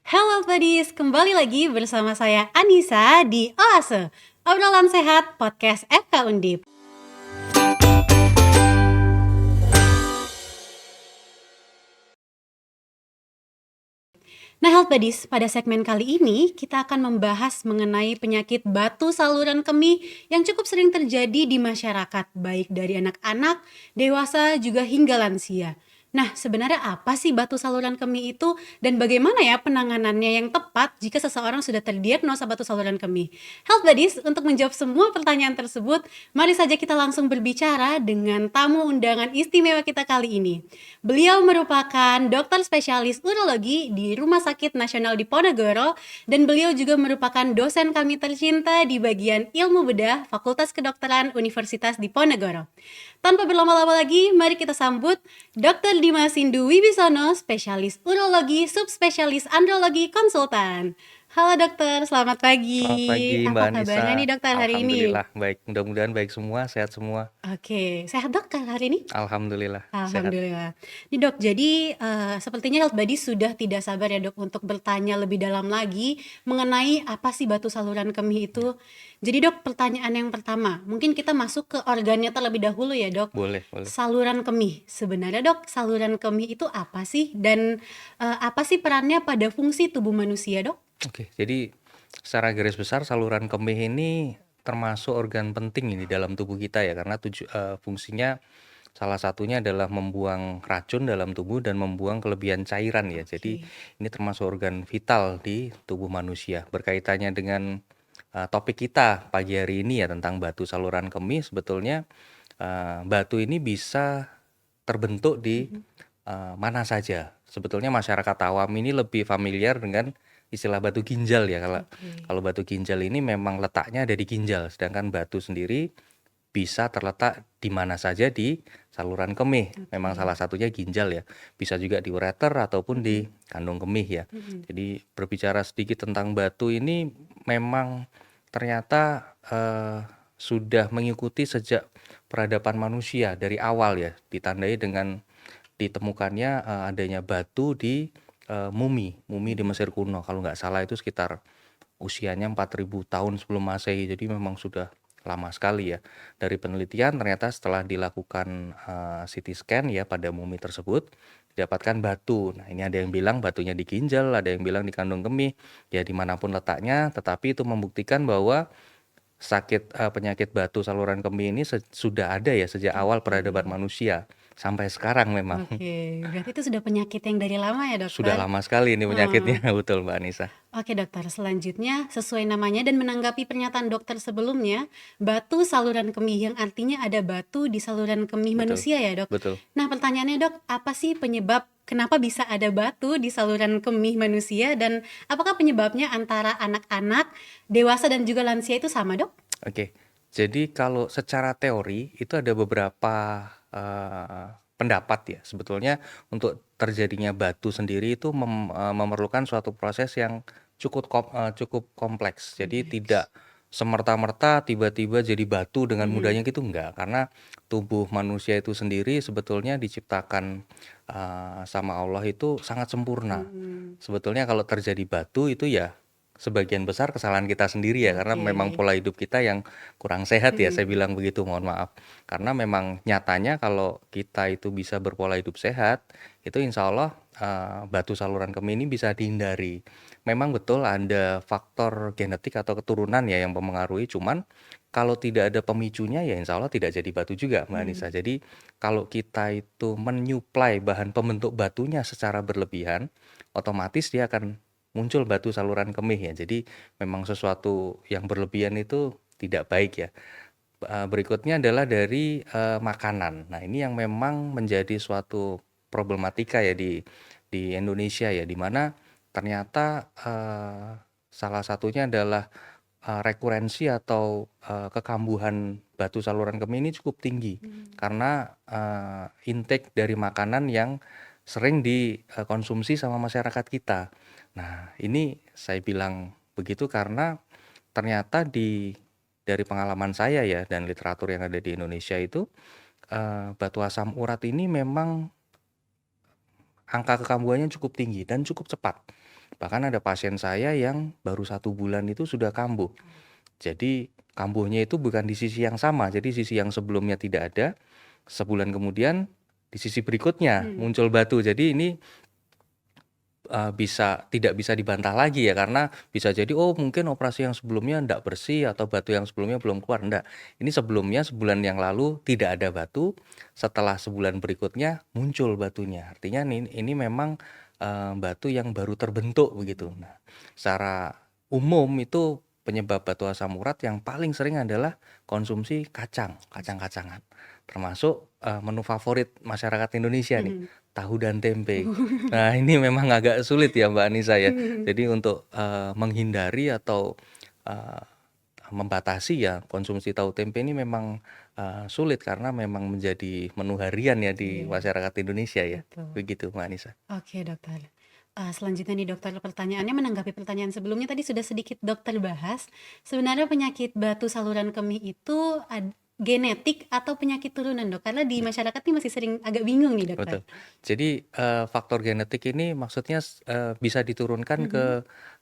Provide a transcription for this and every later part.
Halo buddies, kembali lagi bersama saya Anissa di Oase, obrolan sehat podcast FK Undip. Nah Health Buddies, pada segmen kali ini kita akan membahas mengenai penyakit batu saluran kemih yang cukup sering terjadi di masyarakat, baik dari anak-anak, dewasa, juga hingga lansia. Nah, sebenarnya apa sih batu saluran kemih itu dan bagaimana ya penanganannya yang tepat jika seseorang sudah terdiagnosa batu saluran kemih? Health Buddies, untuk menjawab semua pertanyaan tersebut, mari saja kita langsung berbicara dengan tamu undangan istimewa kita kali ini. Beliau merupakan dokter spesialis urologi di Rumah Sakit Nasional Diponegoro dan beliau juga merupakan dosen kami tercinta di bagian ilmu bedah Fakultas Kedokteran Universitas Diponegoro. Tanpa berlama-lama lagi, mari kita sambut Dr. Dimas Sindu Wibisono, spesialis urologi, subspesialis andrologi konsultan. Halo dokter, selamat Selamat pagi. pagi Mbak Apa Anissa. kabarnya nih dokter hari ini? Alhamdulillah baik, mudah-mudahan baik semua, sehat semua. Oke, sehat dok hari ini? Alhamdulillah sehat. Alhamdulillah. Nih dok, jadi sepertinya Health Buddy sudah tidak sabar ya dok untuk bertanya lebih dalam lagi mengenai apa sih batu saluran kemih Ya, itu. Jadi dok, pertanyaan yang pertama, mungkin kita masuk ke organnya terlebih dahulu ya dok. boleh. Saluran kemih, sebenarnya dok, saluran kemih itu apa sih dan apa sih perannya pada fungsi tubuh manusia dok? Oke, jadi secara garis besar saluran kemih ini termasuk organ penting ini dalam tubuh kita ya, karena fungsinya salah satunya adalah membuang racun dalam tubuh dan membuang kelebihan cairan ya. Jadi Oke. ini termasuk organ vital di tubuh manusia. Berkaitannya dengan topik kita pagi hari ini ya tentang batu saluran kemih, sebetulnya batu ini bisa terbentuk di Mhm. mana saja. Sebetulnya masyarakat awam ini lebih familiar dengan istilah batu ginjal ya. Kalau Oke. kalau batu ginjal ini memang letaknya ada di ginjal, sedangkan batu sendiri bisa terletak di mana saja di saluran kemih. Memang Oke. salah satunya ginjal ya. Bisa juga di ureter ataupun di Mhm. kandung kemih ya. Mhm. Jadi berbicara sedikit tentang batu ini memang ternyata sudah mengikuti sejak peradaban manusia dari awal ya, ditandai dengan ditemukannya adanya batu di mumi di Mhm. Mesir kuno. Kalau nggak salah itu sekitar usianya 4.000 tahun sebelum Masehi. Jadi memang sudah lama sekali ya. Dari penelitian ternyata setelah dilakukan CT scan ya pada mumi tersebut didapatkan batu. Nah, ini ada yang bilang batunya di ginjal, ada yang bilang di kandung kemih, ya dimanapun letaknya, tetapi itu membuktikan bahwa penyakit batu saluran kemih ini sudah ada ya sejak awal peradaban Oke. manusia sampai sekarang memang. Oke, berarti itu sudah penyakit yang dari lama ya Sudah dokter? lama sekali ini Heeh. penyakitnya, betul Mbak Anissa. Oke dokter, selanjutnya sesuai namanya dan menanggapi pernyataan dokter sebelumnya, batu saluran kemih yang artinya ada batu di saluran kemih Betul, manusia ya dok? betul. Nah pertanyaannya dok, apa sih penyebab kenapa bisa ada batu di saluran kemih manusia dan apakah penyebabnya antara anak-anak, dewasa dan juga lansia itu sama dok? Oke, jadi kalau secara teori itu ada beberapa pendapat ya. Sebetulnya untuk terjadinya batu sendiri itu memerlukan suatu proses yang cukup kompleks. Jadi Kompleks. tidak semerta-merta tiba-tiba jadi batu dengan Mhm. mudahnya gitu enggak. Karena tubuh manusia itu sendiri sebetulnya diciptakan sama Allah itu sangat sempurna. Mhm. Sebetulnya kalau terjadi batu itu ya sebagian besar kesalahan kita sendiri ya, karena Oke. memang pola hidup kita yang kurang sehat ya, saya Mhm. bilang begitu, mohon maaf. Karena memang nyatanya kalau kita itu bisa berpola hidup sehat, itu insya Allah batu saluran kemih ini bisa dihindari. Memang betul ada faktor genetik atau keturunan ya yang mempengaruhi, cuman kalau tidak ada pemicunya ya insya Allah tidak jadi batu juga Mbak Anissa. Mhm. Jadi kalau kita itu menyuplai bahan pembentuk batunya secara berlebihan, otomatis dia akan muncul batu saluran kemih ya. Jadi memang sesuatu yang berlebihan itu tidak baik ya. Berikutnya adalah dari makanan. Nah, ini yang memang menjadi suatu problematika ya di Indonesia ya, di mana ternyata salah satunya adalah rekurensi atau kekambuhan batu saluran kemih ini cukup tinggi Mhm. karena intake dari makanan yang sering dikonsumsi sama masyarakat kita. Nah, ini saya bilang begitu karena ternyata dari pengalaman saya ya dan literatur yang ada di Indonesia itu batu asam urat ini memang angka kekambuhannya cukup tinggi dan cukup cepat. Bahkan ada pasien saya yang baru 1 bulan itu sudah kambuh. Jadi kambuhnya itu bukan di sisi yang sama, jadi sisi yang sebelumnya tidak ada, sebulan kemudian di sisi berikutnya Hmm. muncul batu. Jadi ini tidak bisa dibantah lagi ya, karena bisa jadi, oh mungkin operasi yang sebelumnya ndak bersih atau batu yang sebelumnya belum keluar, enggak. Ini sebelumnya sebulan yang lalu tidak ada batu, setelah sebulan berikutnya muncul batunya. Artinya ini memang, batu yang baru terbentuk begitu. Nah, secara umum itu penyebab batu asam urat yang paling sering adalah konsumsi kacang-kacangan. Termasuk, menu favorit masyarakat Indonesia nih, Mhm. tahu dan tempe. Nah, ini memang agak sulit ya Mbak Anissa ya. Jadi untuk, menghindari atau, eee, membatasi ya konsumsi tahu tempe ini memang, sulit karena memang menjadi menu harian ya di Iya, masyarakat Indonesia ya. betul. Begitu Mbak Anissa. Oke dokter. Selanjutnya nih dokter, pertanyaannya menanggapi pertanyaan sebelumnya tadi sudah sedikit dokter bahas. Sebenarnya penyakit batu saluran kemih itu genetik atau penyakit turunan dok? Karena di Ya, masyarakat ini masih sering agak bingung nih dokter. betul. Jadi, faktor genetik ini maksudnya bisa diturunkan Mhm. ke,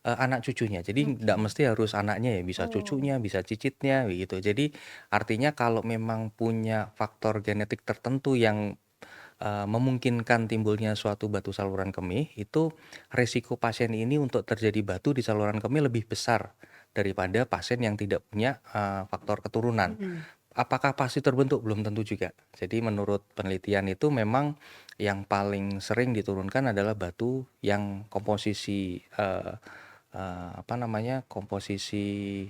anak cucunya. Jadi nggak Oke. mesti harus anaknya ya, bisa Oh. cucunya, bisa cicitnya, begitu. Jadi artinya kalau memang punya faktor genetik tertentu yang memungkinkan timbulnya suatu batu saluran kemih, itu resiko pasien ini untuk terjadi batu di saluran kemih lebih besar daripada pasien yang tidak punya, faktor keturunan. Mhm. Apakah pasti terbentuk? Belum tentu juga. Jadi menurut penelitian itu memang yang paling sering diturunkan adalah batu yang komposisi, apa namanya, komposisi,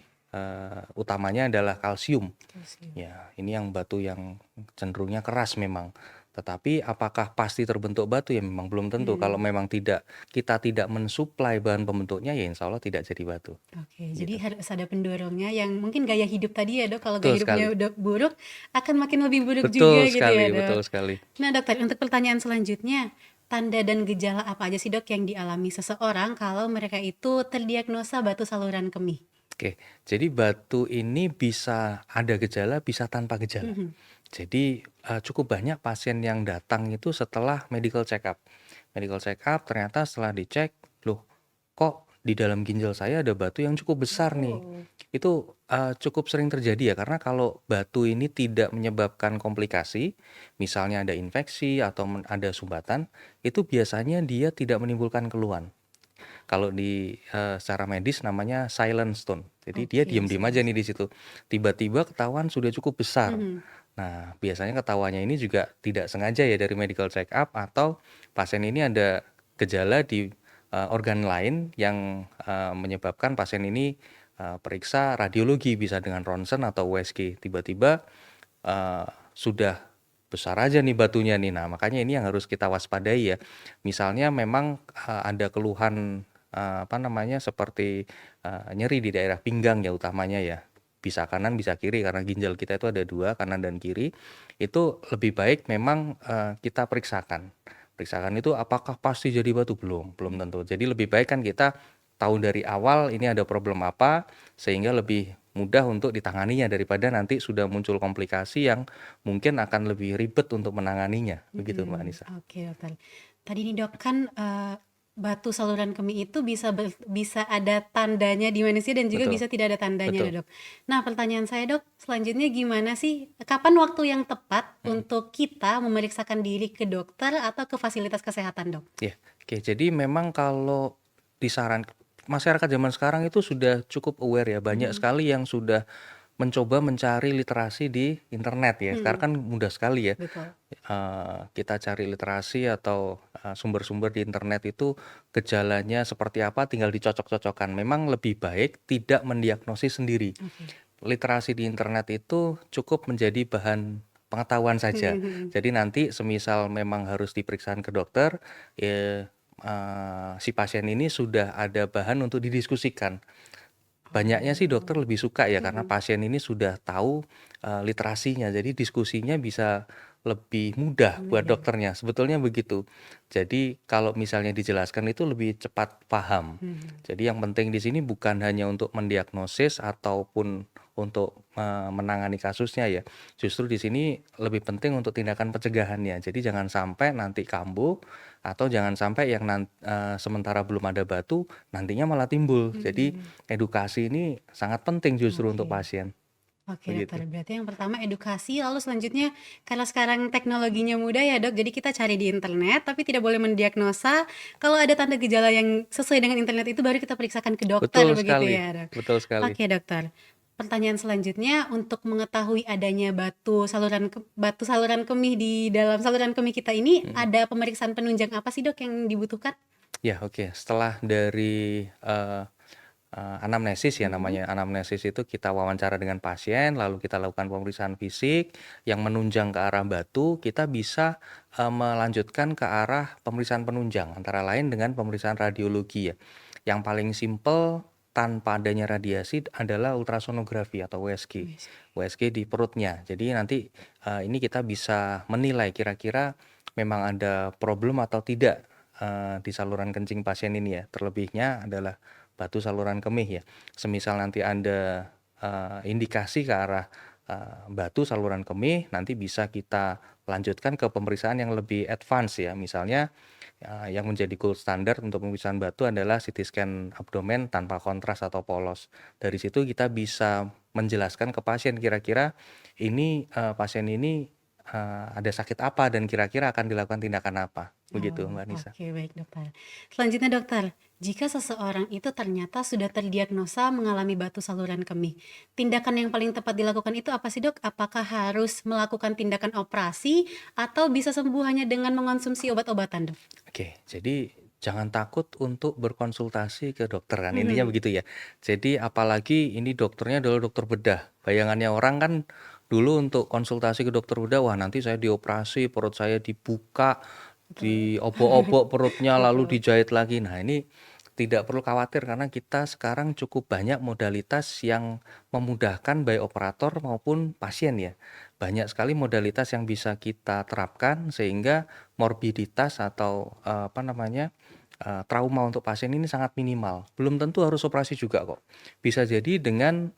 utamanya adalah kalsium. Kalsium. Ya, ini yang batu yang cenderungnya keras memang. Tetapi apakah pasti terbentuk batu? Ya memang belum tentu. Kalau Hmm. memang kita tidak mensuplai bahan pembentuknya, ya insya Allah tidak jadi batu. Oke, jadi Gitu. harus ada pendorongnya yang mungkin gaya hidup tadi ya dok. Kalau Betul gaya hidupnya sekali. udah buruk, akan makin lebih buruk Betul juga gitu sekali, ya betul dok. sekali. Nah dokter, untuk pertanyaan selanjutnya, tanda dan gejala apa aja sih dok yang dialami seseorang kalau mereka itu terdiagnosa batu saluran kemih? Oke, jadi batu ini bisa ada gejala, bisa tanpa gejala. Mhm. Jadi, cukup banyak pasien yang datang itu setelah medical check up. Medical check up ternyata setelah dicek, "Loh, kok di dalam ginjal saya ada batu yang cukup besar nih?" Oh. Itu, cukup sering terjadi ya, karena kalau batu ini tidak menyebabkan komplikasi, misalnya ada infeksi atau ada sumbatan, itu biasanya dia tidak menimbulkan keluhan. Kalau secara medis namanya silent stone. Jadi dia Oke, diam-diam aja silence. nih di situ. Tiba-tiba ketahuan sudah cukup besar. Mhm. Nah, biasanya ketahuannya ini juga tidak sengaja ya dari medical check up atau pasien ini ada gejala di, organ lain yang, menyebabkan pasien ini, periksa radiologi bisa dengan ronsen atau USG. Tiba-tiba, sudah besar aja nih batunya nih. Nah, makanya ini yang harus kita waspadai ya. Misalnya memang, ada keluhan, apa namanya, seperti, nyeri di daerah pinggang ya utamanya ya. Bisa kanan, bisa kiri karena ginjal kita itu ada 2, kanan dan kiri. Itu lebih baik memang, kita periksakan. Periksakan itu apakah pasti jadi batu? Belum tentu. Jadi lebih baik kan kita tahu dari awal ini ada problem apa, sehingga lebih mudah untuk ditanganinya daripada nanti sudah muncul komplikasi yang mungkin akan lebih ribet untuk menanganinya, begitu Mbak Mhm. Anissa. Oke dokter. Tadi nih dok kan, batu saluran kemih itu bisa ada tandanya di manusia dan juga Betul bisa tidak ada tandanya betul, ya dok. Nah pertanyaan saya dok, selanjutnya gimana sih, kapan waktu yang tepat mhm, untuk kita memeriksakan diri ke dokter atau ke fasilitas kesehatan dok? iya. Oke, jadi memang kalau disaran masyarakat zaman sekarang itu sudah cukup aware ya, banyak Mhm. sekali yang sudah mencoba mencari literasi di internet ya, sekarang Hmm, kan mudah sekali ya, betul. kita cari literasi atau, sumber-sumber di internet itu gejalanya seperti apa tinggal dicocok-cocokkan. Memang lebih baik tidak mendiagnosis sendiri. Oke. Literasi di internet itu cukup menjadi bahan pengetahuan saja. Mhm mhm. Jadi nanti semisal memang harus diperiksakan ke dokter, si pasien ini sudah ada bahan untuk didiskusikan. Banyaknya sih dokter Oh. lebih suka ya karena Mhm. pasien ini sudah tahu, literasinya, jadi diskusinya bisa lebih mudah buat Mudah. dokternya, sebetulnya begitu. Jadi kalau misalnya dijelaskan itu lebih cepat paham. Mhm. Jadi yang penting di sini bukan hanya untuk mendiagnosis ataupun untuk, menangani kasusnya ya, justru di sini lebih penting untuk tindakan pencegahannya. Jadi jangan sampai nanti kambuh atau jangan sampai yang sementara belum ada batu, nantinya malah timbul. Jadi Mhm. edukasi ini sangat penting justru untuk Oke. pasien, Oke dokter, begitu. berarti yang pertama edukasi, lalu selanjutnya karena sekarang teknologinya mudah ya Dok, jadi kita cari di internet tapi tidak boleh mendiagnosa, kalau ada tanda gejala yang sesuai dengan internet itu baru kita periksakan ke dokter Betul begitu sekali ya Dok? betul sekali. Oke dokter, pertanyaan selanjutnya untuk mengetahui adanya batu saluran kemih di dalam saluran kemih kita ini, Mhm. ada pemeriksaan penunjang apa sih Dok yang dibutuhkan? Ya, oke. Setelah dari, anamnesis ya Mhm. namanya, anamnesis itu kita wawancara dengan pasien, lalu kita lakukan pemeriksaan fisik yang menunjang ke arah batu, kita bisa, melanjutkan ke arah pemeriksaan penunjang, antara lain dengan pemeriksaan radiologi ya. Yang paling simpel tanpa adanya radiasi adalah ultrasonografi atau USG, Wes. USG di perutnya. Jadi nanti, ini kita bisa menilai kira-kira memang ada problem atau tidak, di saluran kencing pasien ini ya. Terlebihnya adalah batu saluran kemih ya. Semisal nanti ada, indikasi ke arah, batu saluran kemih, nanti bisa kita lanjutkan ke pemeriksaan yang lebih advance ya. Misalnya, yang menjadi gold standard untuk pemeriksaan batu adalah CT scan abdomen tanpa kontras atau polos. Dari situ kita bisa menjelaskan ke pasien kira-kira ini, pasien ini, ada sakit apa dan kira-kira akan dilakukan tindakan apa, begitu Oh, Mbak Nisa. oke baik dokter. Selanjutnya dokter, jika seseorang itu ternyata sudah terdiagnosa mengalami batu saluran kemih, tindakan yang paling tepat dilakukan itu apa sih dok? Apakah harus melakukan tindakan operasi atau bisa sembuh hanya dengan mengonsumsi obat-obatan dok? Oke, jadi jangan takut untuk berkonsultasi ke dokter kan, intinya begitu ya. Jadi apalagi ini dokternya adalah dokter bedah. Bayangannya orang kan dulu untuk konsultasi ke dokter bedah, wah nanti saya dioperasi, perut saya dibuka, Betul. diobok-obok perutnya lalu Betul. dijahit lagi. Nah, ini tidak perlu khawatir karena kita sekarang cukup banyak modalitas yang memudahkan baik operator maupun pasien ya. Banyak sekali modalitas yang bisa kita terapkan sehingga morbiditas atau, apa namanya, trauma untuk pasien ini sangat minimal. Belum tentu harus operasi juga kok. Bisa jadi dengan,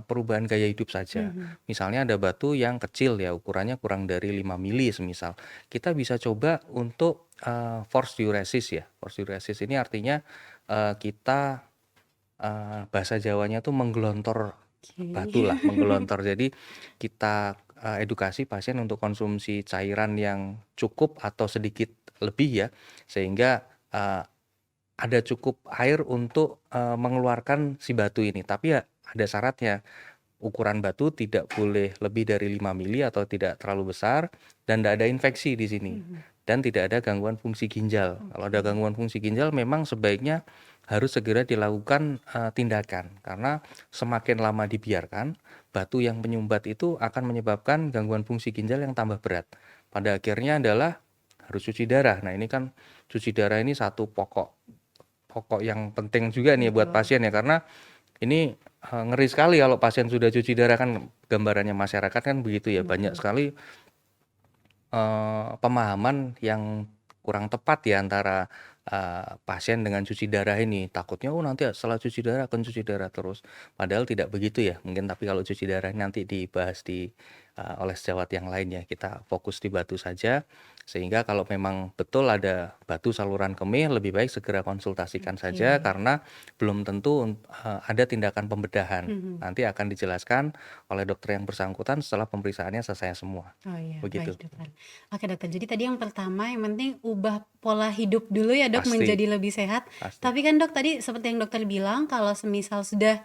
perubahan gaya hidup saja. Mhm. Misalnya ada batu yang kecil ya, ukurannya kurang dari 5 mili semisal. Kita bisa coba untuk, forced diuresis ya. Forced diuresis ini artinya, kita, bahasa Jawanya tuh menggelontor Oke. batu lah, menggelontor. Jadi kita, edukasi pasien untuk konsumsi cairan yang cukup atau sedikit lebih ya, sehingga, ada cukup air untuk, mengeluarkan si batu ini. Tapi ya ada syaratnya, ukuran batu tidak boleh lebih dari 5 mili atau tidak terlalu besar dan tidak ada infeksi di sini. Mhm. Dan tidak ada gangguan fungsi ginjal. Kalau ada Oke. gangguan fungsi ginjal memang sebaiknya harus segera dilakukan, tindakan. Karena semakin lama dibiarkan, batu yang penyumbat itu akan menyebabkan gangguan fungsi ginjal yang tambah berat. Pada akhirnya adalah harus cuci darah. Nah, ini kan cuci darah ini satu pokok pokok yang penting juga nih buat Betul. pasien ya, karena ini, ngeri sekali kalau pasien sudah cuci darah kan gambarannya masyarakat kan begitu ya, banyak Betul. sekali, pemahaman yang kurang tepat ya antara, pasien dengan cuci darah ini. Takutnya, "Oh nanti setelah cuci darah akan cuci darah terus." Padahal tidak begitu ya mungkin, tapi kalau cuci darah nanti dibahas oleh sejawat yang lain ya. Kita fokus di batu saja, sehingga kalau memang betul ada batu saluran kemih lebih baik segera konsultasikan saja Oke. karena belum tentu, ada tindakan pembedahan. Mhm. Nanti akan dijelaskan oleh dokter yang bersangkutan setelah pemeriksaannya selesai semua, Oh iya, baik begitu. dokter. Oke dokter, jadi tadi yang pertama yang penting ubah pola hidup dulu ya dok Pasti menjadi lebih sehat. pasti. Tapi kan dok tadi seperti yang dokter bilang kalau semisal sudah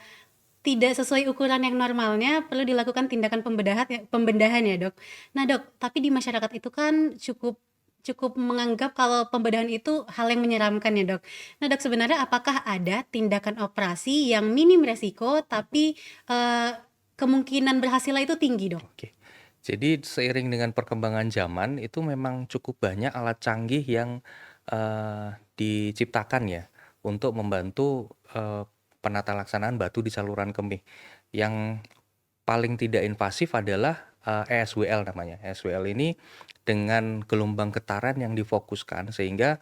tidak sesuai ukuran yang normalnya perlu dilakukan tindakan pembedahan ya dok. Nah dok, tapi di masyarakat itu kan cukup cukup menganggap kalau pembedahan itu hal yang menyeramkan ya dok. Nah dok sebenarnya apakah ada tindakan operasi yang minim resiko tapi eh, kemungkinan berhasilnya itu tinggi dok? Oke. Jadi seiring dengan perkembangan zaman itu memang cukup banyak alat canggih yang, diciptakan ya untuk membantu, penata laksanaan batu di saluran kemih. Yang paling tidak invasif adalah ESWL namanya. ESWL ini dengan gelombang getaran yang difokuskan sehingga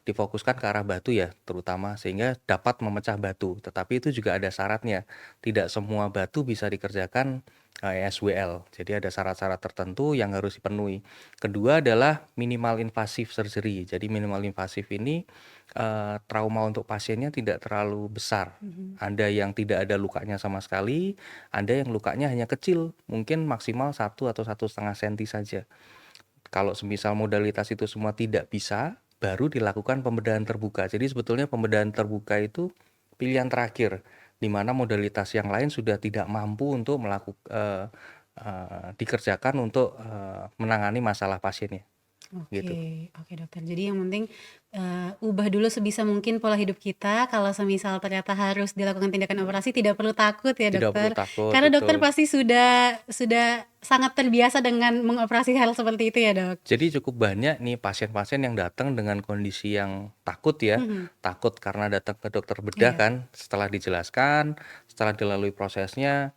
difokuskan ke arah batu ya terutama sehingga dapat memecah batu. Tetapi itu juga ada syaratnya. Tidak semua batu bisa dikerjakan ESWL. Jadi ada syarat-syarat tertentu yang harus dipenuhi. Kedua adalah minimal invasive surgery. Jadi minimal invasif ini trauma untuk pasiennya tidak terlalu besar. Ada yang tidak ada lukanya sama sekali, ada yang lukanya hanya kecil, mungkin maksimal 1 atau 1,5 senti saja. Kalau semisal modalitas itu semua tidak bisa, baru dilakukan pembedahan terbuka. Jadi sebetulnya pembedahan terbuka itu pilihan terakhir, di mana modalitas yang lain sudah tidak mampu untuk dikerjakan untuk menangani masalah pasiennya. Gitu. Oke dokter. Jadi yang penting, ubah dulu sebisa mungkin pola hidup kita, kalau semisal ternyata harus dilakukan tindakan operasi tidak perlu takut ya Tidak perlu dokter. takut, Karena dokter betul. pasti sudah sangat terbiasa dengan mengoperasi hal seperti itu ya dok? Jadi cukup banyak nih pasien-pasien yang datang dengan kondisi yang takut ya, Mhm, takut karena datang ke dokter bedah iya. kan, setelah dijelaskan, setelah dilalui prosesnya,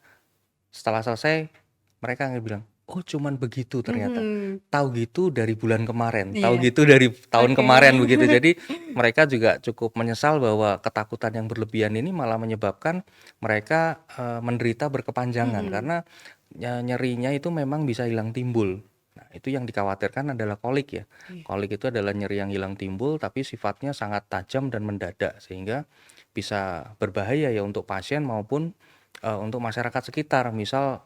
setelah selesai mereka bilang, "Oh cuman begitu ternyata. Mhm, Tahu gitu dari bulan kemarin, tahu iya. gitu dari tahun Oke. kemarin," begitu. Jadi mereka juga cukup menyesal bahwa ketakutan yang berlebihan ini malah menyebabkan mereka menderita berkepanjangan Mhm, karena nyerinya itu memang bisa hilang timbul. Nah, itu yang dikhawatirkan adalah kolik ya. iya. Kolik itu adalah nyeri yang hilang timbul tapi sifatnya sangat tajam dan mendadak sehingga bisa berbahaya ya untuk pasien maupun untuk masyarakat sekitar. Misal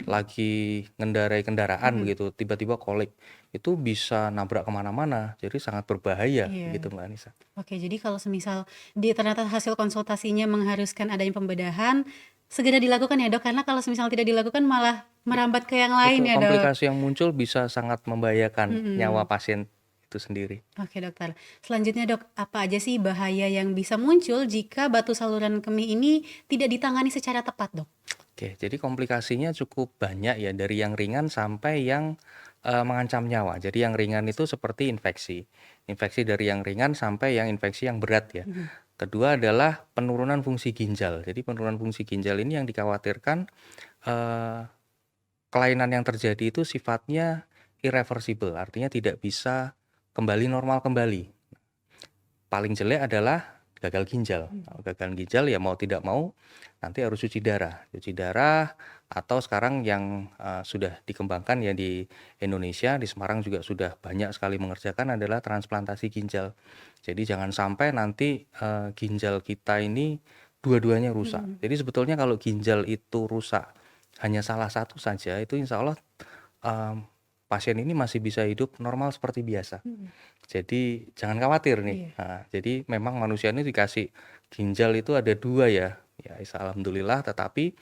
lagi ngendarai kendaraan Mhm, begitu, tiba-tiba kolik, itu bisa nabrak kemana-mana, jadi sangat berbahaya iya. gitu Mbak Anissa. Oke, jadi kalau semisal ternyata hasil konsultasinya mengharuskan adanya pembedahan, segera dilakukan ya dok? Karena kalau semisal tidak dilakukan malah merambat ke yang lain Betul, ya dok? komplikasi yang muncul bisa sangat membahayakan nyawa Mhm. pasien itu sendiri. Oke dokter. Selanjutnya dok, apa aja sih bahaya yang bisa muncul jika batu saluran kemih ini tidak ditangani secara tepat dok? Oke, jadi komplikasinya cukup banyak ya dari yang ringan sampai yang mengancam nyawa. Jadi yang ringan itu seperti infeksi. Infeksi dari yang ringan sampai yang infeksi yang berat ya. Mhm. Kedua adalah penurunan fungsi ginjal. Jadi penurunan fungsi ginjal ini yang dikhawatirkan eh, kelainan yang terjadi itu sifatnya irreversible, artinya tidak bisa kembali normal kembali. Paling jelek adalah gagal ginjal. Mhm. Gagal ginjal ya mau tidak mau nanti harus cuci darah. Cuci darah atau sekarang yang sudah dikembangkan ya di Indonesia, di Semarang juga sudah banyak sekali mengerjakan adalah transplantasi ginjal. Jadi jangan sampai nanti ginjal kita ini dua-duanya rusak. Mhm. Jadi sebetulnya kalau ginjal itu rusak hanya salah satu saja, itu insya Allah pasien ini masih bisa hidup normal seperti biasa. Mhm. Jadi jangan khawatir nih. Iya. Nah, jadi memang manusia ini dikasih ginjal itu ada 2 ya. Ya alhamdulillah, tetapi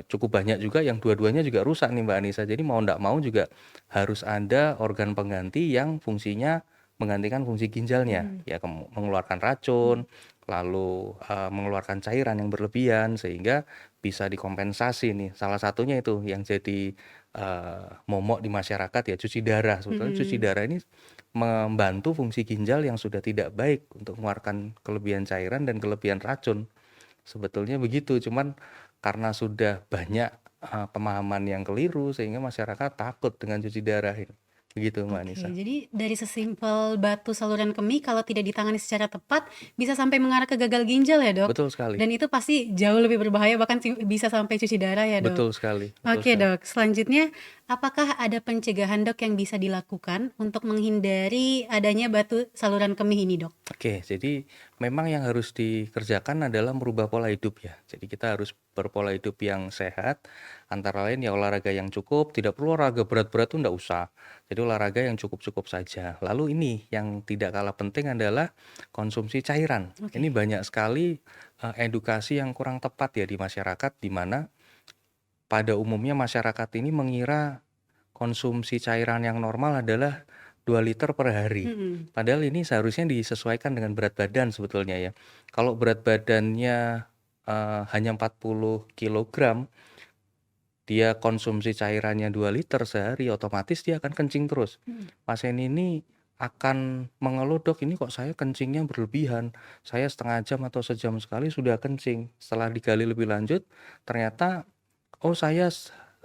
cukup banyak juga yang dua-duanya juga rusak nih Mbak Anissa. Jadi mau ndak mau juga harus ada organ pengganti yang fungsinya menggantikan fungsi ginjalnya. Mhm. Ya mengeluarkan racun, lalu mengeluarkan cairan yang berlebihan sehingga bisa dikompensasi nih. Salah satunya itu yang jadi momok di masyarakat ya cuci darah. Sebetulnya cuci Mhm. darah ini membantu fungsi ginjal yang sudah tidak baik untuk mengeluarkan kelebihan cairan dan kelebihan racun. Sebetulnya begitu, cuman karena sudah banyak pemahaman yang keliru sehingga masyarakat takut dengan cuci darah ini. Begitu Mbak Oke, Anissa. jadi dari sesimpel batu saluran kemih kalau tidak ditangani secara tepat bisa sampai mengarah ke gagal ginjal ya dok? Betul sekali. Dan itu pasti jauh lebih berbahaya bahkan bisa sampai cuci darah ya dok? Betul sekali, betul Oke sekali. dok, selanjutnya apakah ada pencegahan dok yang bisa dilakukan untuk menghindari adanya batu saluran kemih ini dok? Oke, jadi memang yang harus dikerjakan adalah merubah pola hidup ya. Jadi kita harus berpola hidup yang sehat, antara lain ya olahraga yang cukup, tidak perlu olahraga berat-berat tuh enggak usah. Jadi olahraga yang cukup-cukup saja. Lalu ini yang tidak kalah penting adalah konsumsi cairan. Ini Oke. banyak sekali edukasi yang kurang tepat ya di masyarakat, di mana pada umumnya masyarakat ini mengira konsumsi cairan yang normal adalah 2 liter per hari. Mhm. Padahal ini seharusnya disesuaikan dengan berat badan sebetulnya ya. Kalau berat badannya hanya 40 kilogram, dia konsumsi cairannya 2 liter sehari, otomatis dia akan kencing terus. Mhm. Pasien ini akan mengeluh, "Dok, ini kok saya kencingnya berlebihan. Saya setengah jam atau sejam sekali sudah kencing." Setelah digali lebih lanjut, ternyata, "Oh, saya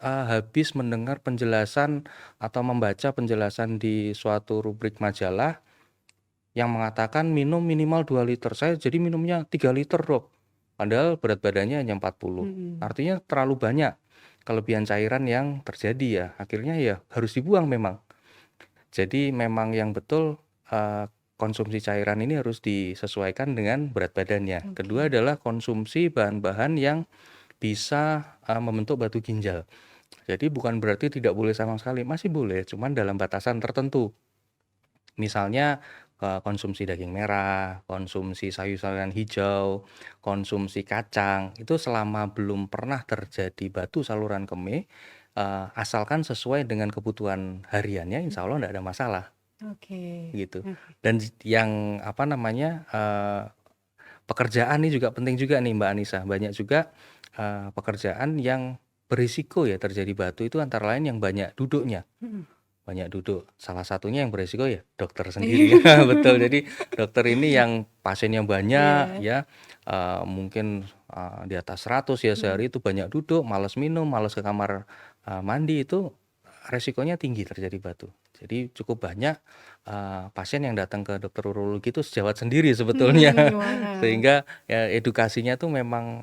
habis mendengar penjelasan atau membaca penjelasan di suatu rubrik majalah yang mengatakan minum minimal 2 liter, saya jadi minumnya 3 liter, Dok. Padahal berat badannya hanya 40. Mhm. Artinya terlalu banyak kelebihan cairan yang terjadi ya, akhirnya ya harus dibuang memang. Jadi memang yang betul, konsumsi cairan ini harus disesuaikan dengan berat badannya. Kedua Oke. adalah konsumsi bahan-bahan yang bisa, membentuk batu ginjal. Jadi bukan berarti tidak boleh sama sekali, masih boleh, cuman dalam batasan tertentu. Misalnya, konsumsi daging merah, konsumsi sayur-sayuran hijau, konsumsi kacang, itu selama belum pernah terjadi batu saluran kemih, asalkan sesuai dengan kebutuhan hariannya, insya Allah nggak ada masalah, Oke. gitu. Oke. Dan yang apa namanya, pekerjaan ini juga penting juga nih Mbak Anissa, banyak juga, pekerjaan yang berisiko ya terjadi batu itu antara lain yang banyak duduknya. Mhm. Banyak duduk. Salah satunya yang beresiko ya dokter sendiri. Iya. Betul, jadi dokter ini yang pasiennya banyak Iya. ya, mungkin, di atas 100 ya Mhm. sehari itu banyak duduk, malas minum, malas ke kamar, mandi, itu resikonya tinggi terjadi batu. Jadi cukup banyak, pasien yang datang ke dokter urologi itu sejawat sendiri sebetulnya. Wah. Sehingga ya edukasinya tuh memang,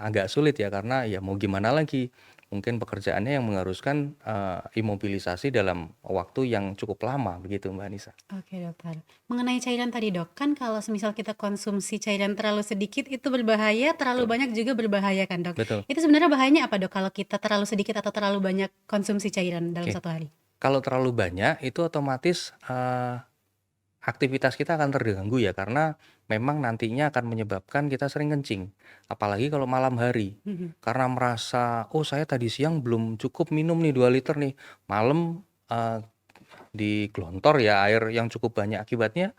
agak sulit ya karena ya mau gimana lagi. Mungkin pekerjaannya yang mengharuskan, imobilisasi dalam waktu yang cukup lama begitu Mbak Anissa. Oke, dokter. Mengenai cairan tadi, Dok, kan kalau semisal kita konsumsi cairan terlalu sedikit itu berbahaya, terlalu Betul, banyak juga berbahaya kan, Dok? betul. Itu sebenarnya bahayanya apa, Dok, kalau kita terlalu sedikit atau terlalu banyak konsumsi cairan dalam Oke, satu hari? kalau terlalu banyak itu otomatis, aktivitas kita akan terganggu ya karena memang nantinya akan menyebabkan kita sering kencing. Apalagi kalau malam hari. Mhm. Karena merasa, "Oh saya tadi siang belum cukup minum nih 2 liter nih." Malam, diglontor ya air yang cukup banyak, akibatnya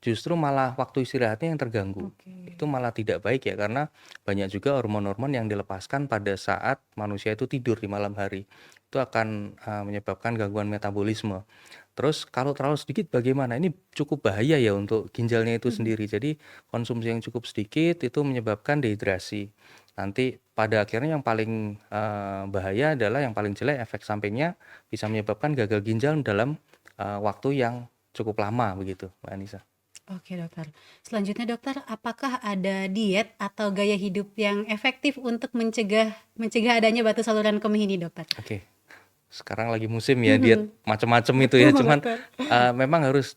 justru malah waktu istirahatnya yang terganggu. Oke. Itu malah tidak baik ya, karena banyak juga hormon-hormon yang dilepaskan pada saat manusia itu tidur di malam hari. Itu akan, menyebabkan gangguan metabolisme. Terus kalau terlalu sedikit bagaimana? Ini cukup bahaya ya untuk ginjalnya itu Mhm. sendiri. Jadi konsumsi yang cukup sedikit itu menyebabkan dehidrasi. Nanti pada akhirnya yang paling, bahaya adalah yang paling jelek efek sampingnya bisa menyebabkan gagal ginjal dalam, waktu yang cukup lama begitu, Mbak Anissa. Oke, dokter. Selanjutnya, dokter, apakah ada diet atau gaya hidup yang efektif untuk mencegah mencegah adanya batu saluran kemih ini, dokter? Oke, sekarang lagi musim ya diet Mhm. macam-macam itu Betul, ya, cuman, dokter. memang harus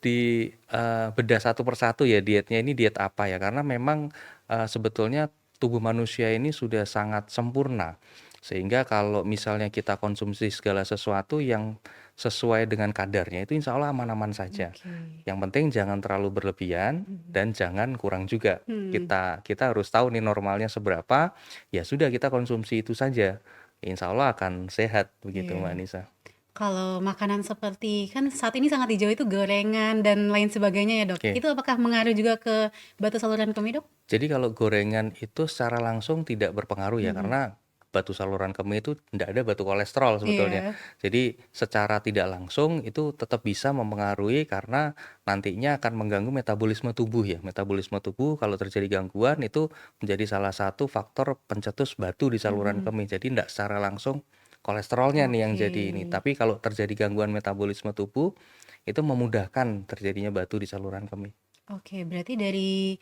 bedah satu persatu ya dietnya ini diet apa ya, karena memang, sebetulnya tubuh manusia ini sudah sangat sempurna. Sehingga kalau misalnya kita konsumsi segala sesuatu yang sesuai dengan kadarnya itu insya Allah aman-aman saja. Oke. Yang penting jangan terlalu berlebihan Mhm. dan jangan kurang juga. Hmm. Kita harus tahu nih normalnya seberapa, ya sudah kita konsumsi itu saja. Insya Allah akan sehat begitu Mbak Iya. Nisa. Kalau makanan seperti kan saat ini sangat dijauhi itu gorengan dan lain sebagainya ya, Dok. Oke, Itu apakah mengaruh juga ke batu saluran kemih, Dok? jadi kalau gorengan itu secara langsung tidak berpengaruh ya Mhm. karena batu saluran kemih itu tidak ada batu kolesterol sebetulnya. Iya. Jadi secara tidak langsung itu tetap bisa mempengaruhi karena nantinya akan mengganggu metabolisme tubuh ya. Metabolisme tubuh kalau terjadi gangguan itu menjadi salah satu faktor pencetus batu di saluran Mhm. kemih. Jadi tidak secara langsung kolesterolnya nih yang Oke. jadi ini. Tapi kalau terjadi gangguan metabolisme tubuh itu memudahkan terjadinya batu di saluran kemih. Oke, berarti dari,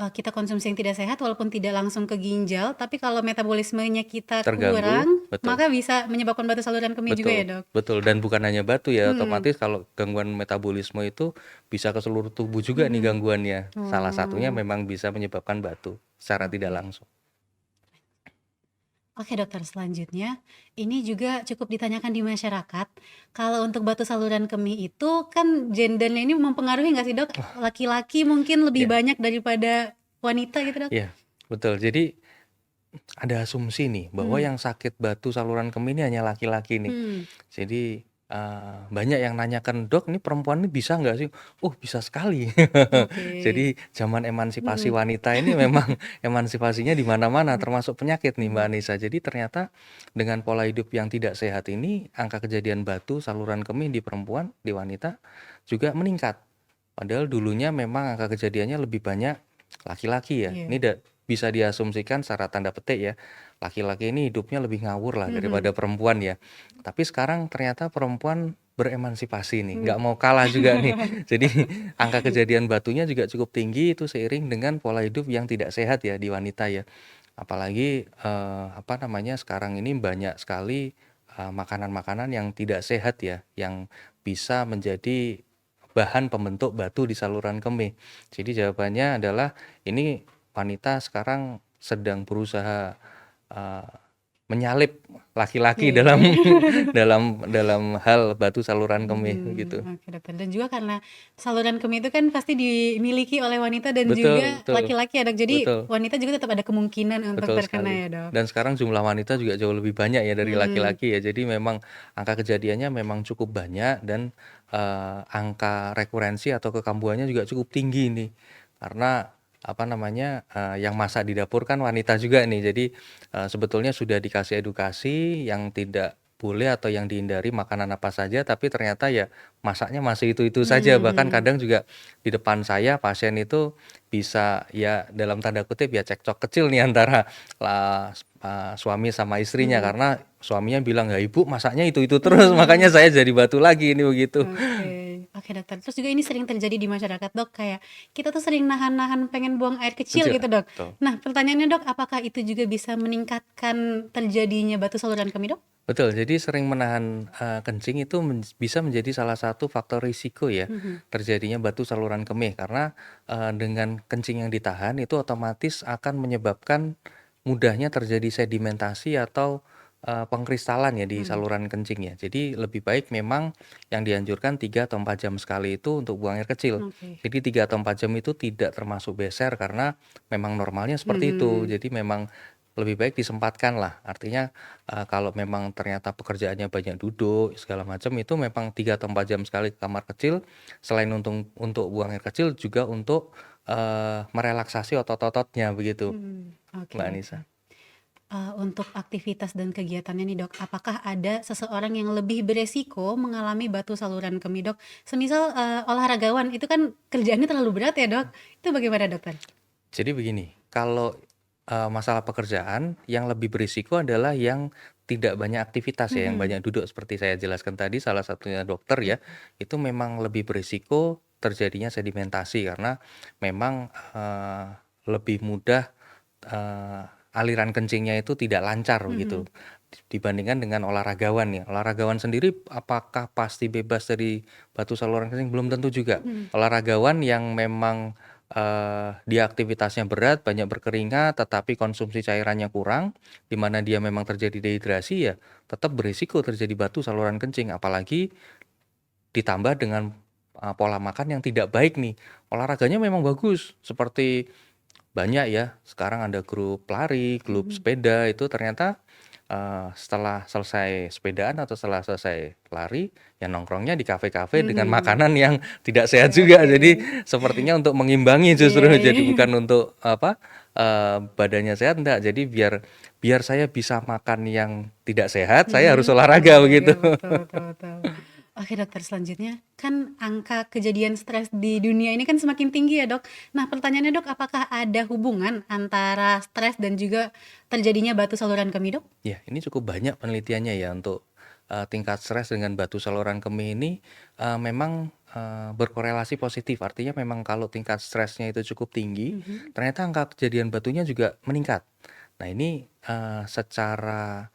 kita konsumsi yang tidak sehat walaupun tidak langsung ke ginjal, tapi kalau metabolismenya kita Terganggu, kurang, betul. maka bisa menyebabkan batu saluran kemih juga ya, Betul, Dok? betul, dan bukan hanya batu ya, Mhm. otomatis kalau gangguan metabolisme itu bisa ke seluruh tubuh juga nih Mhm. gangguannya. Salah satunya Oh, memang bisa menyebabkan batu secara tidak oke. langsung. Oke, dokter, selanjutnya ini juga cukup ditanyakan di masyarakat. Kalau untuk batu saluran kemih itu kan gendernya ini mempengaruhi nggak sih, Dok? Laki-laki mungkin lebih Ya, banyak daripada wanita gitu, Dok? ya, betul. Jadi ada asumsi nih bahwa Hmm. yang sakit batu saluran kemih ini hanya laki-laki nih. Hmm. Jadi, banyak yang nanyakan, "Dok, ini perempuan ini bisa nggak sih?" Oh, bisa sekali. Oke. Jadi zaman emansipasi Mhm. wanita ini memang emansipasinya di mana-mana, termasuk penyakit nih Mbak Mhm. Anissa. Jadi ternyata dengan pola hidup yang tidak sehat ini, angka kejadian batu saluran kemih di perempuan, di wanita juga meningkat. Padahal dulunya memang angka kejadiannya lebih banyak laki-laki ya. Ini Iya. bisa diasumsikan secara tanda petik ya, laki-laki ini hidupnya lebih ngawur lah Mhm. daripada perempuan ya. Tapi sekarang ternyata perempuan beremansipasi nih, Mmm. nggak mau kalah juga nih. Jadi angka kejadian batunya juga cukup tinggi itu seiring dengan pola hidup yang tidak sehat ya di wanita ya. Apalagi, apa namanya, sekarang ini banyak sekali, makanan-makanan yang tidak sehat ya, yang bisa menjadi bahan pembentuk batu di saluran kemih. Jadi jawabannya adalah ini wanita sekarang sedang berusaha, eee, menyalip laki-laki Oke. dalam dalam hal batu saluran kemih gitu. Oke dokter, dan juga karena saluran kemih itu kan pasti dimiliki oleh wanita dan Betul juga betul laki-laki ya Dok, jadi betul. wanita juga tetap ada kemungkinan untuk Betul terkena sekali. ya Dok? Dan sekarang jumlah wanita juga jauh lebih banyak ya dari Mhm. laki-laki ya. Jadi memang angka kejadiannya memang cukup banyak dan, angka rekurensi atau kekambuhannya juga cukup tinggi nih. Karena apa namanya, yang masak di dapur kan wanita juga nih. Jadi, sebetulnya sudah dikasih edukasi yang tidak boleh atau yang dihindari makanan apa saja, tapi ternyata ya masaknya masih itu-itu saja. Bahkan Mmm. kadang juga di depan saya pasien itu bisa ya dalam tanda kutip ya cekcok kecil nih antara suami sama istrinya Mhm. karena suaminya bilang, "Ya ibu masaknya itu-itu terus makanya Mmm. saya jadi batu lagi ini," begitu. Oke dokter, terus juga ini sering terjadi di masyarakat Dok, kayak kita tuh sering nahan-nahan pengen buang air kecil Iya, gitu Dok. betul. Nah pertanyaannya Dok, apakah itu juga bisa meningkatkan terjadinya batu saluran kemih Dok? Betul, jadi sering menahan, kencing itu bisa menjadi salah satu faktor risiko ya, Mhm. terjadinya batu saluran kemih. Karena, dengan kencing yang ditahan itu otomatis akan menyebabkan mudahnya terjadi sedimentasi atau, pengkristalan ya di Mhm. saluran kencing ya. Jadi lebih baik memang yang dianjurkan 3 atau 4 jam sekali itu untuk buang air kecil. Oke. Jadi 3 atau 4 jam itu tidak termasuk beser karena memang normalnya seperti itu. Mhm. Jadi memang lebih baik disempatkan lah, artinya kalau memang ternyata pekerjaannya banyak duduk segala macam itu memang 3 atau 4 jam sekali ke kamar kecil, selain untuk buang air kecil juga untuk, merelaksasi otot-ototnya begitu, Oke Mbak oke. Anissa. Untuk aktivitas dan kegiatannya nih Dok, apakah ada seseorang yang lebih beresiko mengalami batu saluran kemih Dok? Semisal, olahragawan itu kan kerjaannya terlalu berat ya Dok, itu bagaimana dokter? Jadi begini, kalau, masalah pekerjaan yang lebih berisiko adalah yang tidak banyak aktivitas ya, yang Mhm. banyak duduk seperti saya jelaskan tadi salah satunya dokter ya, itu memang lebih berisiko terjadinya sedimentasi karena memang, lebih mudah, eee, aliran kencingnya itu tidak lancar begitu, Mhm. dibandingkan dengan olahragawan ya. Olahragawan sendiri apakah pasti bebas dari batu saluran kencing? Belum tentu juga. Mhm. Olahragawan yang memang dia aktivitasnya berat, banyak berkeringat, tetapi konsumsi cairannya kurang, di mana dia memang terjadi dehidrasi ya, tetap berisiko terjadi batu saluran kencing. Apalagi ditambah dengan, pola makan yang tidak baik nih. Olahraganya memang bagus, seperti banyak ya, sekarang ada grup lari, grup Mhm. sepeda, itu ternyata, setelah selesai sepedaan atau setelah selesai lari, ya nongkrongnya di kafe-kafe dengan Mhm. makanan yang tidak sehat juga. Oke. Jadi sepertinya untuk mengimbangi Iya justru, jadi iya. bukan untuk apa, badannya sehat, enggak. Jadi biar biar saya bisa makan yang tidak sehat, saya harus olahraga Olahraga, begitu. betul betul betul. Oke dokter, selanjutnya, kan angka kejadian stres di dunia ini kan semakin tinggi ya Dok. Nah pertanyaannya Dok, apakah ada hubungan antara stres dan juga terjadinya batu saluran kemih Dok? Ya, ini cukup banyak penelitiannya ya untuk, tingkat stres dengan batu saluran kemih ini, memang, berkorelasi positif. Artinya memang kalau tingkat stresnya itu cukup tinggi, Mhm. ternyata angka kejadian batunya juga meningkat. Nah ini, secara,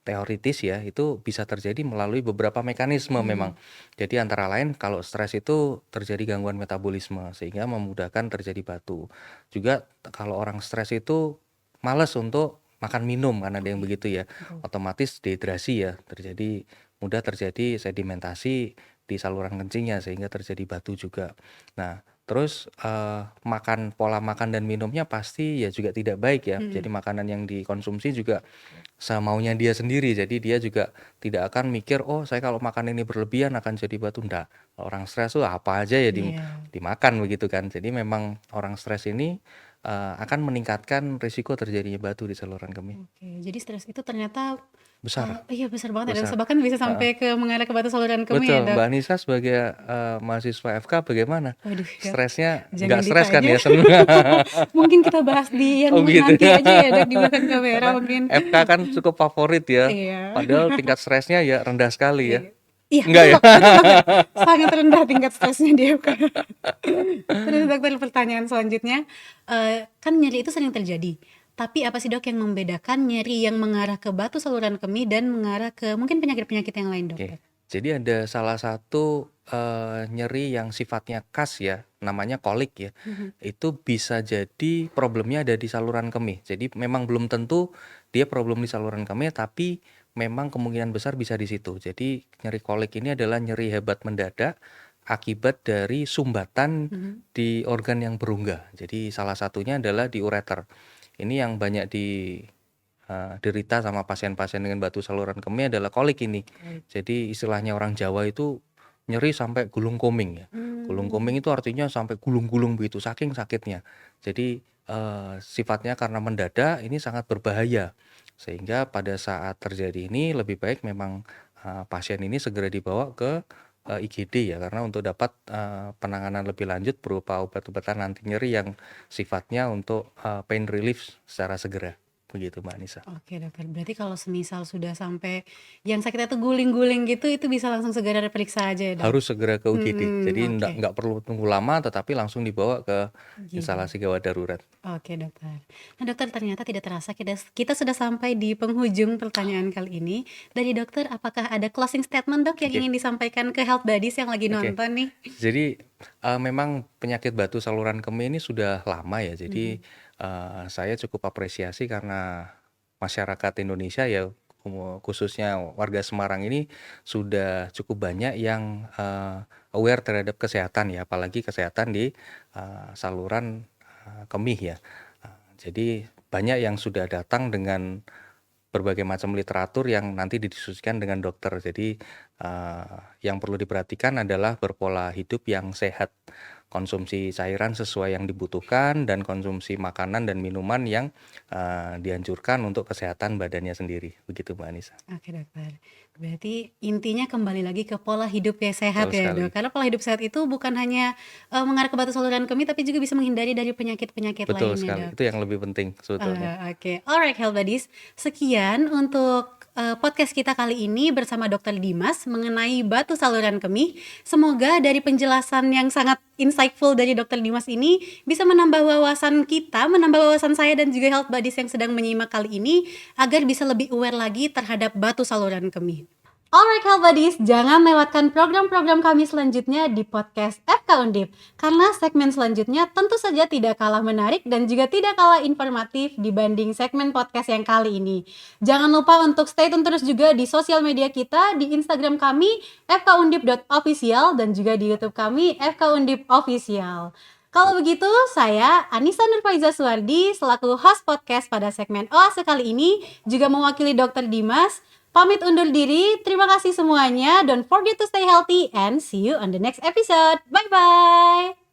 teoritis ya, itu bisa terjadi melalui beberapa mekanisme memang. Mhm. Jadi antara lain kalau stres itu terjadi gangguan metabolisme, sehingga memudahkan terjadi batu. Juga kalau orang stres itu males untuk makan minum kan ada yang Oke, begitu ya, betul. otomatis dehidrasi ya, mudah terjadi sedimentasi di saluran kencingnya sehingga terjadi batu juga. Nah, terus, pola makan dan minumnya pasti ya juga tidak baik ya, Mhm. jadi makanan yang dikonsumsi juga semaunya dia sendiri, jadi dia juga tidak akan mikir, "Oh saya kalau makan ini berlebihan akan jadi batu," ndak. Orang stres tuh apa aja ya Iya. dimakan begitu kan. Jadi memang orang stres ini, akan meningkatkan risiko terjadinya batu di saluran kemih. Oke, jadi stres itu ternyata Besar iya besar banget ya, besar. bahkan bisa Heeh. sampai mengarah ke batu saluran kemih ya, Betul, Dok? Mbak Anissa sebagai, mahasiswa FK bagaimana? Waduh, Dok, Stresnya nggak jangan stres kan ditanya. ya? Mungkin kita bahas di yang Oh gitu nanti ya? aja ya, Dok, di belakang kamera Karena mungkin. FK kan cukup favorit ya, Iya. padahal tingkat stresnya ya rendah sekali ya? Iya. Iya, Enggak ya? betul banget. Sangat rendah tingkat stresnya dia, Kak. Terus dokter, pertanyaan selanjutnya, kan nyeri itu sering terjadi. Tapi apa sih, Dok, yang membedakan nyeri yang mengarah ke batu saluran kemih dan mengarah ke mungkin penyakit-penyakit yang lain, Oke, dokter? jadi ada salah satu, nyeri yang sifatnya khas ya, namanya kolik ya. Mhm. Itu bisa jadi problemnya ada di saluran kemih. Jadi memang belum tentu dia problem di saluran kemih, tapi memang kemungkinan besar bisa di situ. Jadi nyeri kolik ini adalah nyeri hebat mendadak akibat dari sumbatan Mhm. di organ yang berungga. Jadi salah satunya adalah di ureter. Ini yang banyak derita sama pasien-pasien dengan batu saluran kemih adalah kolik ini. Baik. Jadi istilahnya orang Jawa itu nyeri sampai gulung koming ya. Gulung koming itu artinya sampai gulung-gulung begitu, saking sakitnya. Jadi sifatnya karena mendadak ini sangat berbahaya. Sehingga pada saat terjadi ini lebih baik memang pasien ini segera dibawa ke IGD ya, karena untuk dapat penanganan lebih lanjut berupa obat-obatan anti nyeri yang sifatnya untuk pain relief secara segera. Begitu Mbak Anissa. Oke, dokter. Berarti kalau semisal sudah sampai yang sakitnya tuh guling-guling gitu, itu bisa langsung segera periksa aja ya, Dok? Harus segera ke UGD. Jadi Oke. nggak perlu tunggu lama, tetapi langsung dibawa ke Gini. instalasi gawat darurat. Oke, dokter. Nah, dokter, ternyata tidak terasa kita sudah sampai di penghujung pertanyaan kali ini. Dari dokter, apakah ada closing statement, Dok, yang Oke ingin disampaikan ke health buddies yang lagi oke. nonton nih? Jadi memang penyakit batu saluran kemih ini sudah lama ya. Jadi Mhm. saya cukup apresiasi karena masyarakat Indonesia ya, khususnya warga Semarang ini sudah cukup banyak yang aware terhadap kesehatan ya, apalagi kesehatan di saluran kemih ya. Jadi banyak yang sudah datang dengan berbagai macam literatur yang nanti didiskusikan dengan dokter. Jadi yang perlu diperhatikan adalah berpola hidup yang sehat, konsumsi cairan sesuai yang dibutuhkan, dan konsumsi makanan dan minuman yang dianjurkan untuk kesehatan badannya sendiri. Begitu Mbak Anissa. Oke, dokter. Berarti intinya kembali lagi ke pola hidup yang sehat Betul ya, sekali. Dok? Karena pola hidup sehat itu bukan hanya mengarah ke batu saluran kemih, tapi juga bisa menghindari dari penyakit-penyakit Betul lainnya, sekali. Dok. Itu yang lebih penting sebetulnya. Oke. Alright, health buddies. Sekian untuk podcast kita kali ini bersama Dokter Dimas mengenai batu saluran kemih. Semoga dari penjelasan yang sangat insightful dari Dokter Dimas ini bisa menambah wawasan kita, menambah wawasan saya dan juga health buddies yang sedang menyimak kali ini agar bisa lebih aware lagi terhadap batu saluran kemih. Alright, health buddies, jangan lewatkan program-program kami selanjutnya di podcast FK Undip, karena segmen selanjutnya tentu saja tidak kalah menarik dan juga tidak kalah informatif dibanding segmen podcast yang kali ini. Jangan lupa untuk stay tune terus juga di sosial media kita, di Instagram kami fkundip.official dan juga di YouTube kami FK Official. Kalau begitu, saya Anissa Nurfaiza Suwardi selaku host podcast pada segmen Oase kali ini juga mewakili Dr. Dimas. Pamit undur diri, terima kasih semuanya. Don't forget to stay healthy and see you on the next episode. Bye-bye!